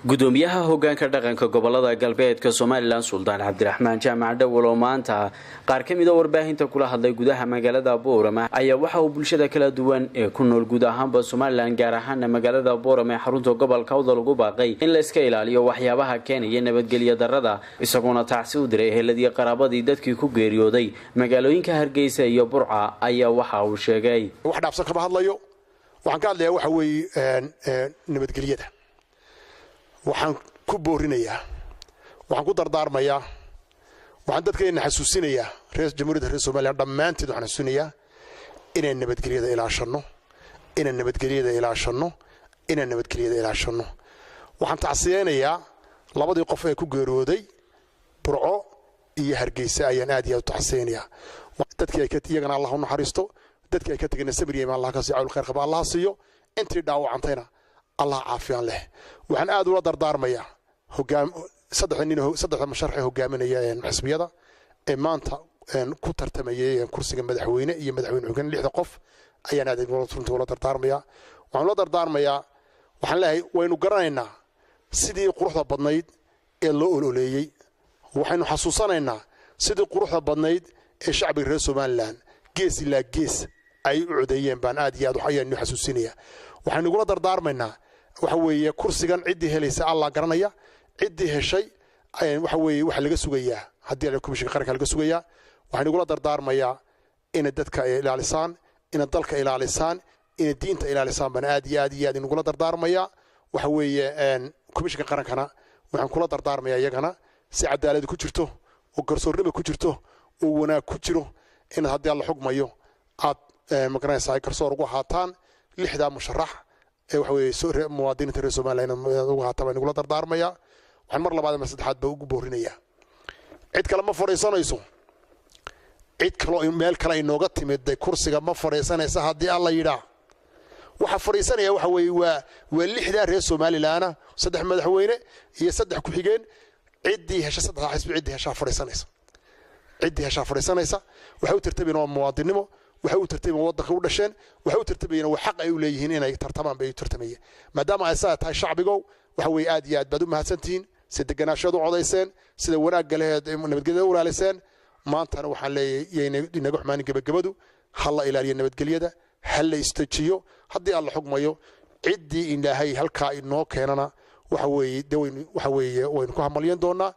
gudoomiyaha hoggaanka dhaqanka gobolada galbeedka Soomaaliland suldaan cabdiraxmaan jaamac dhawal oo maanta qaar ka mid ah warbaahinta kula hadlay gudaha magaalada Boorama ayaa waxa uu bulshada kala duwan ee ku nool guud ahaanba Soomaaliland gaar ahaan magaalada Boorama ee xarunta gobolka ugu baaqay in la iska ilaaliyo waxyaabaha keenaya nabadgelyo darrada isaguna taasi u diray heeladii qaraabadii dadkii ku geeriyooday magaalooyinka Hargeysa iyo Burca ayaa waxa uu sheegay wax dhaafsan kama hadlayo waxaan ka hadlayaa waxa weeye nabadgelyada waxaan ku boorinayaa waxaan ku dardaarmayaa waxaan dadkeena xasuusinayaa reer jamhuuriyadda reer Soomaaliya dhamaanteed waxaan xasuusinayaa inaan nabadgelyada ilaashano waxaan tacsiyeenayaa labadii qof ee ku geeriyooday Burco iyo Hargeysa ayaan aad iyo aad u tacsiyeenayaa dadkii ay ka iyagana Allah u naxariisto dadkii ay ka tageen sabriye ma Allah ka sii cawil khayr qaba Allah siiyo intii dhaawacantayna الله عافيان له وحن آدو لا دردارميا هجام صدق مشارح هجامنا حسبيدا ما أنت كتر تمية كرسي مدحوينه يمدحوين وكان اللي يقف أي نادي ولا دردارميا وحن لا دردارميا وحن له وين قرينا سيدي قروح بدنيد اللي أولي وحن حسوسنا سيدي قروح بدنيد الشعب الرئيسي مالان جيس لا جيس أي عديين بان آدياد وحيا إنه حسوسينيا وحن نقول دردارمنا وحوي كرسيgan cidi helaysa Allah garanaya cidi heshay waxaway wax laga sugayaa hadii ay komishiga qaranka laga sugayaa waxaan ugu dardaarmayaa in dadka ilaalisaan in dalka ilaalisaan in diinta ilaalisaan baan aad iyo aad ugu dardaarmayaa waxaway komishiga qarankana waxaan kula dardaarmayaa iyagana si cadaalad ku jirto oo garsoornimo ku jirto oo wanaag ku jiro in hadii la xugmayo aad magaranaysaa garsoor ugu haataan lixda musharax waxaway soo muwaadiniinta reer Soomaaliland ugu haataan ugu dardaarmaya waxaan mar labaad ama saddexaad ba ugu boorinaya cid kale ma fariisanayso cid kale meel kale inooga timid kursiga ma fariisanaysa hadii Allah yiraahdo waxa fariisanaya waxaway waa lixda reer Soomaaliland saddex madaxweyne iyo saddex ku xigeen cidii hesha saddex xisbi cidii hesha fariisanaysa waxa uu tartabinaa muwaadinimo waxa uu tartamay wadanka u dhasheen waxa uu tartamayna wax xaq ay u leeyihiin inay tartamaan bay tartamayeen maadaama ay tahay shacbiga waxa way aad iyo aad baad u mahadsantiin si deganaashadu codayseen sida wanaag galeed nabadgelyada u ilaaliseen maantana waxaan leeyahay inaga xumaan gabagabadu halla ilaaliyo nabadgelyada halla istajiyo hadii alla xugmayo cidii ilaahay halka inoo keenana waxa way waynu ku hamaliyeen doonaa